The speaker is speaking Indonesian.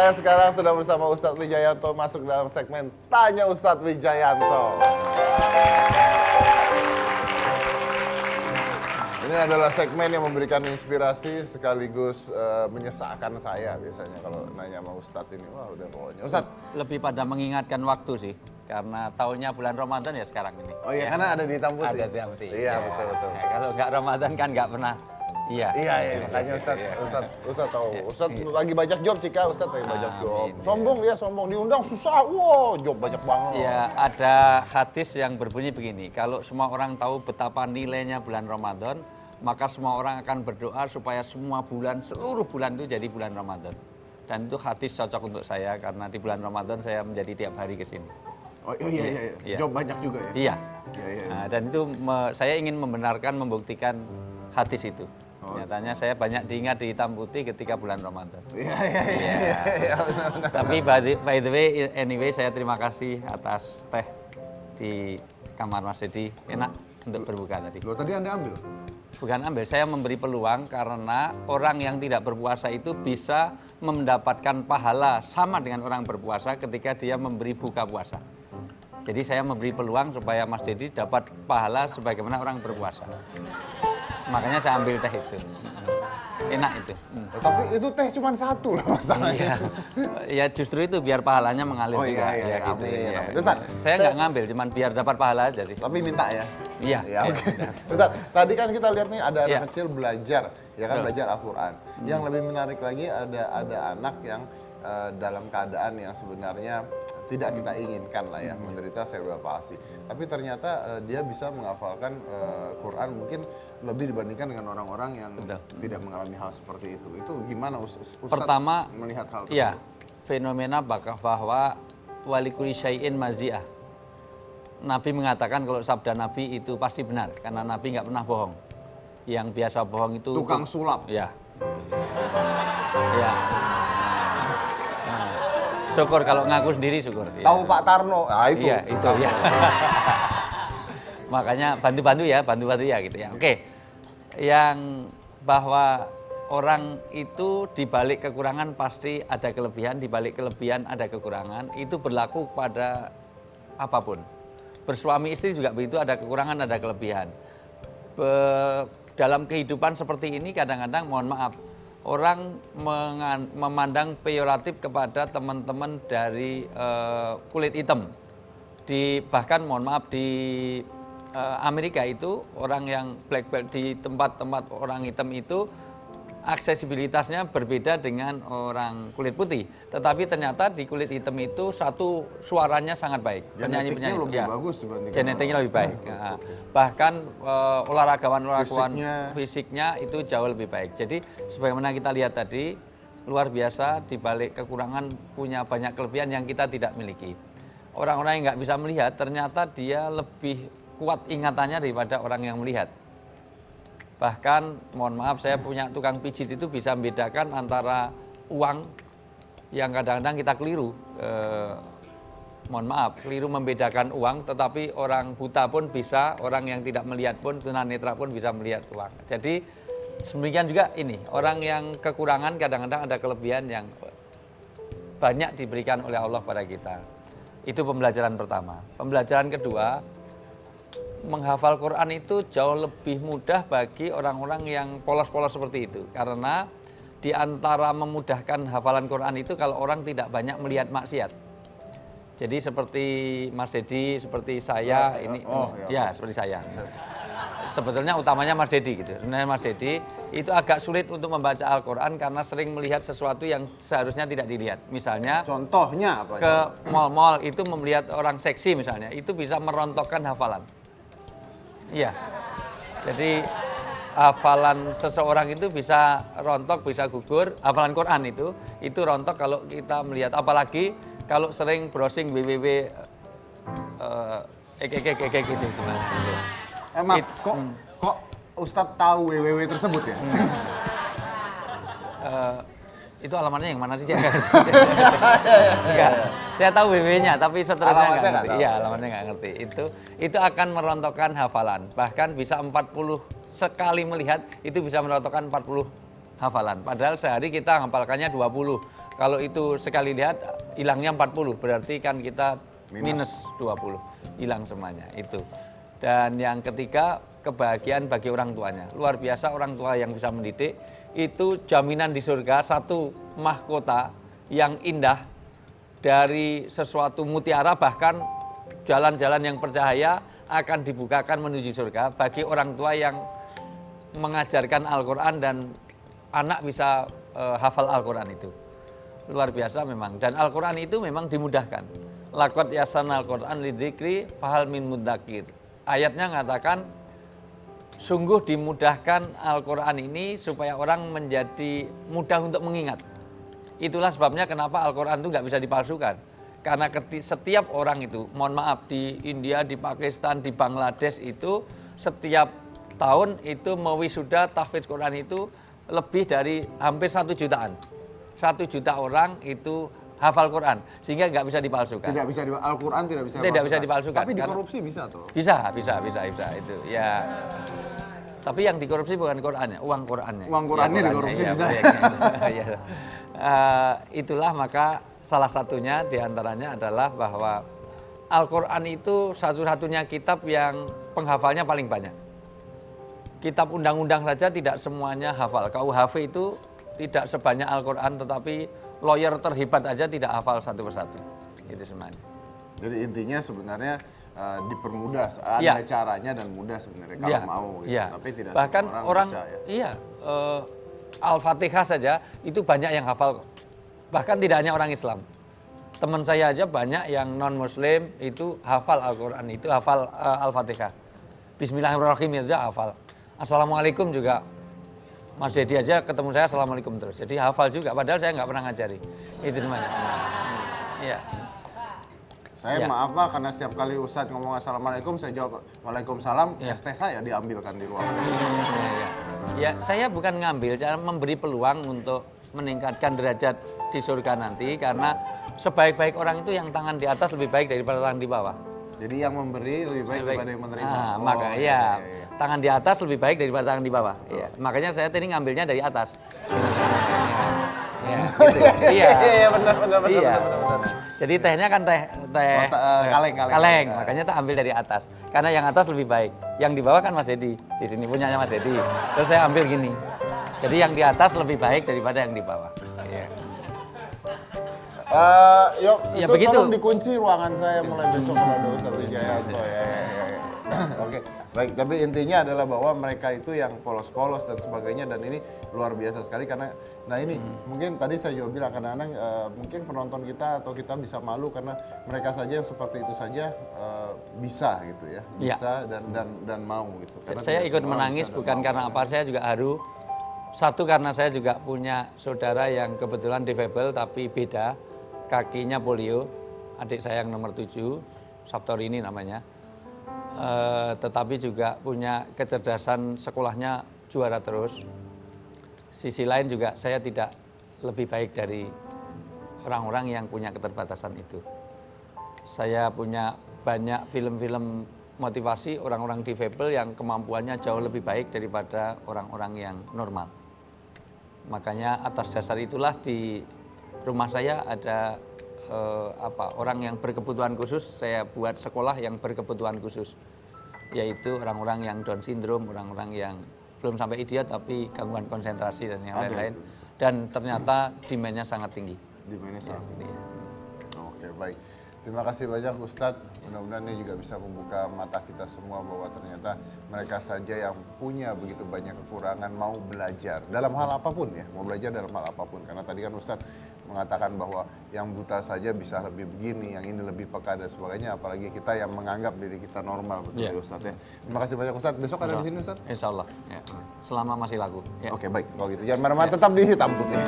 Saya sekarang sudah bersama Ustadz Wijayanto masuk dalam segmen Tanya Ustadz Wijayanto. Ini adalah segmen yang memberikan inspirasi sekaligus menyesalkan saya biasanya kalau nanya sama Ustadz ini. Wah udah pokoknya. Ustadz. Lebih pada mengingatkan waktu sih. Karena tahunnya bulan Ramadan ya sekarang ini. Oh iya, karena ada di hitam putih. Ada di hitam putih. Iya, betul. Ya, kalau nggak Ramadan kan nggak pernah. Iya, makanya Ustadz tahu. Ustadz lagi banyak job, Cika. Ustadz lagi banyak job. Sombong dia, sombong. Diundang susah. Wow, job banyak banget. Ya, ada hadis yang berbunyi begini. Kalau semua orang tahu betapa nilainya bulan Ramadan, maka semua orang akan berdoa supaya semua bulan, seluruh bulan itu jadi bulan Ramadan. Dan itu hadis cocok untuk saya karena di bulan Ramadan saya menjadi tiap hari ke sini. Oh iya. Job banyak juga ya? Iya. Nah, dan itu saya ingin membenarkan, membuktikan hadis itu. Nyatanya saya banyak diingat di hitam putih ketika bulan Ramadan. Iya. Tapi by the way, anyway saya terima kasih atas teh di kamar Mas Dedi. Enak untuk berbuka tadi. Loh, tadi Anda ambil? Bukan ambil, saya memberi peluang karena orang yang tidak berpuasa itu bisa mendapatkan pahala sama dengan orang berpuasa ketika dia memberi buka puasa. Jadi saya memberi peluang supaya Mas Dedi dapat pahala sebagaimana orang berpuasa. Makanya saya ambil teh itu. Enak itu. Tapi itu teh cuma satu loh masalahnya. Ya justru itu biar pahalanya mengalir juga. Iya, gitu. amin. Ustaz, saya nggak ngambil, cuman biar dapat pahala aja sih. Tapi minta ya? Iya. Oke. Ustaz, tadi kan kita lihat nih ada anak kecil belajar, ya kan, belajar Al-Quran. Yang lebih menarik lagi ada anak yang dalam keadaan yang sebenarnya tidak kita inginkan lah ya, menderita cerebral palsy. Tapi ternyata dia bisa menghafalkan Quran mungkin lebih dibandingkan dengan orang-orang yang tidak mengalami hal seperti itu. Itu gimana Ustaz Pertama, melihat hal tersebut? Iya, fenomena bahwa walikuli syai'in mazi'ah. Nabi mengatakan kalau sabda Nabi itu pasti benar, karena Nabi nggak pernah bohong. Yang biasa bohong itu tukang sulap. Ya. Ya. Syukur kalau ngaku sendiri, syukur. Tahu Pak Tarno, itu. Iya, itu ya. Makanya bantu-bantu ya gitu ya. Oke. Yang bahwa orang itu di balik kekurangan pasti ada kelebihan, di balik kelebihan ada kekurangan, itu berlaku pada apapun. Bersuami istri juga begitu, ada kekurangan, ada kelebihan. Dalam kehidupan seperti ini kadang-kadang mohon maaf, orang memandang peyoratif kepada teman-teman dari kulit hitam. Bahkan mohon maaf di Amerika itu orang yang black belt di tempat-tempat orang hitam itu aksesibilitasnya berbeda dengan orang kulit putih. Tetapi ternyata di kulit hitam itu satu suaranya sangat baik. Genetiknya lebih bagus dibandingkan genetiknya lebih baik. Bahkan olahragawan fisiknya itu jauh lebih baik. Jadi sebagaimana kita lihat tadi, luar biasa di balik kekurangan punya banyak kelebihan yang kita tidak miliki. Orang-orang yang nggak bisa melihat ternyata dia lebih kuat ingatannya daripada orang yang melihat. Bahkan, mohon maaf, saya punya tukang pijit itu bisa membedakan antara uang yang kadang-kadang kita keliru. Mohon maaf, keliru membedakan uang, tetapi orang buta pun bisa, orang yang tidak melihat pun, tunanetra pun bisa melihat uang. Jadi, demikian juga ini, orang yang kekurangan kadang-kadang ada kelebihan yang banyak diberikan oleh Allah pada kita. Itu pembelajaran pertama. Pembelajaran kedua, menghafal Quran itu jauh lebih mudah bagi orang-orang yang polos-polos seperti itu. Karena di antara memudahkan hafalan Quran itu kalau orang tidak banyak melihat maksiat. Jadi seperti Mas Dedi, seperti saya, seperti saya. Sebetulnya utamanya Mas Dedi gitu. Sebenarnya Mas Dedi itu agak sulit untuk membaca Al-Quran karena sering melihat sesuatu yang seharusnya tidak dilihat. Misalnya, contohnya apa? Ke mal-mal itu melihat orang seksi misalnya, itu bisa merontokkan hafalan. Iya, jadi hafalan seseorang itu bisa rontok, bisa gugur. Hafalan Quran itu rontok kalau kita melihat. Apalagi kalau sering browsing www gitu. Maaf, kok Ustadz tahu www tersebut ya? Itu alamatnya yang mana sih? Enggak. Saya tahu WW-nya, tapi seterusnya nggak ngerti. Iya, alamatnya nggak ngerti. Itu akan merontokkan hafalan. Bahkan bisa 40 sekali melihat, itu bisa merontokkan 40 hafalan. Padahal sehari kita menghafalkannya 20. Kalau itu sekali lihat hilangnya 40, berarti kan kita minus 20, hilang semuanya itu. Dan yang ketiga, kebahagiaan bagi orang tuanya. Luar biasa orang tua yang bisa mendidik, itu jaminan di surga, satu mahkota yang indah dari sesuatu mutiara, bahkan jalan-jalan yang bercahaya akan dibukakan menuju surga bagi orang tua yang mengajarkan Al-Quran dan anak bisa hafal Al-Quran itu. Luar biasa memang, dan Al-Quran itu memang dimudahkan. Laqad yassarnal Qur'an lidzikri fahal min mudzakir. Ayatnya mengatakan sungguh dimudahkan Al-Quran ini supaya orang menjadi mudah untuk mengingat. Itulah sebabnya kenapa Al-Quran itu nggak bisa dipalsukan. Karena setiap orang itu, mohon maaf, di India, di Pakistan, di Bangladesh itu setiap tahun itu mewisuda tahfidz Quran itu lebih dari hampir 1 jutaan. 1 juta orang itu hafal Quran, sehingga nggak bisa dipalsukan. Tidak bisa Al-Quran tidak bisa dipalsukan. Tapi dikorupsi bisa tuh. Bisa itu. Ya. Tapi yang dikorupsi bukan Qurannya, uang Qurannya. Uang Qurannya ya, dikorupsi bisa. Ya. Itulah maka salah satunya diantaranya adalah bahwa Al-Quran itu satu-satunya kitab yang penghafalnya paling banyak. Kitab undang-undang saja tidak semuanya hafal. KUHP itu tidak sebanyak Al-Quran, tetapi lawyer terhebat aja tidak hafal satu persatu. Itu semuanya. Jadi intinya sebenarnya dipermudah, ada caranya dan mudah sebenarnya kalau mau. Gitu. Tapi tidak bahkan semua orang bisa ya. Iya, Al-Fatihah saja itu banyak yang hafal. Bahkan tidak hanya orang Islam. Teman saya aja banyak yang non-Muslim itu hafal Al-Quran, itu hafal Al-Fatihah. Bismillahirrahmanirrahim itu hafal. Assalamualaikum juga. Mas Dedi aja ketemu saya Assalamualaikum terus. Jadi hafal juga, padahal saya nggak pernah ngajari. Itu semuanya. Iya. Saya maaf Pak, karena setiap kali Ustadz ngomong Assalamualaikum, saya jawab Waalaikumsalam, ST saya diambilkan di ruangan. Ya, saya bukan ngambil, saya memberi peluang untuk meningkatkan derajat di surga nanti, karena sebaik-baik orang itu yang tangan di atas lebih baik daripada tangan di bawah. Jadi yang memberi lebih baik daripada yang menerima. Maka tangan di atas lebih baik daripada tangan di bawah. Iya. Makanya saya tadi ngambilnya dari atas. Iya, benar. Jadi tehnya kan teh kaleng. Makanya tak ambil dari atas. Karena yang atas lebih baik. Yang di bawah kan Mas Dedi. Di sini punyanya Mas Dedi. Terus saya ambil gini. Jadi yang di atas lebih baik daripada yang di bawah. Iya. Itu begitu. Tolong dikunci ruangan saya mulai besok kalau ada Ustadz Wijayanto ya. Oke, baik. Tapi intinya adalah bahwa mereka itu yang polos-polos dan sebagainya, dan ini luar biasa sekali karena, nah ini mungkin tadi saya juga bilang kadang-kadang mungkin penonton kita atau kita bisa malu karena mereka saja yang seperti itu saja bisa gitu ya, bisa dan mau gitu. Karena saya ikut menangis bukan karena apa, saya juga haru. Satu karena saya juga punya saudara yang kebetulan difabel tapi beda, kakinya polio, adik saya yang nomor 7, Sabtorini namanya. Tetapi juga punya kecerdasan sekolahnya juara terus. Sisi lain juga saya tidak lebih baik dari orang-orang yang punya keterbatasan itu. Saya punya banyak film-film motivasi orang-orang difabel yang kemampuannya jauh lebih baik daripada orang-orang yang normal. Makanya atas dasar itulah di rumah saya ada orang yang berkebutuhan khusus, saya buat sekolah yang berkebutuhan khusus, yaitu orang-orang yang Down syndrome, orang-orang yang belum sampai idiot tapi gangguan konsentrasi dan yang lain-lain. Dan ternyata demand-nya sangat tinggi. Demand-nya sangat tinggi. Oke, baik. Terima kasih banyak Ustadz, mudah-mudahan ini juga bisa membuka mata kita semua bahwa ternyata mereka saja yang punya begitu banyak kekurangan mau belajar dalam hal apapun ya, mau belajar dalam hal apapun. Karena tadi kan Ustadz mengatakan bahwa yang buta saja bisa lebih begini, yang ini lebih peka dan sebagainya, apalagi kita yang menganggap diri kita normal, betul ya Ustadz ya. Terima kasih banyak Ustadz, besok ada di sini Ustadz? Insya Allah, ya. Selama masih laku. Ya. Oke, baik, kalau gitu jangan marah-marah, tetap di Hitam Putih.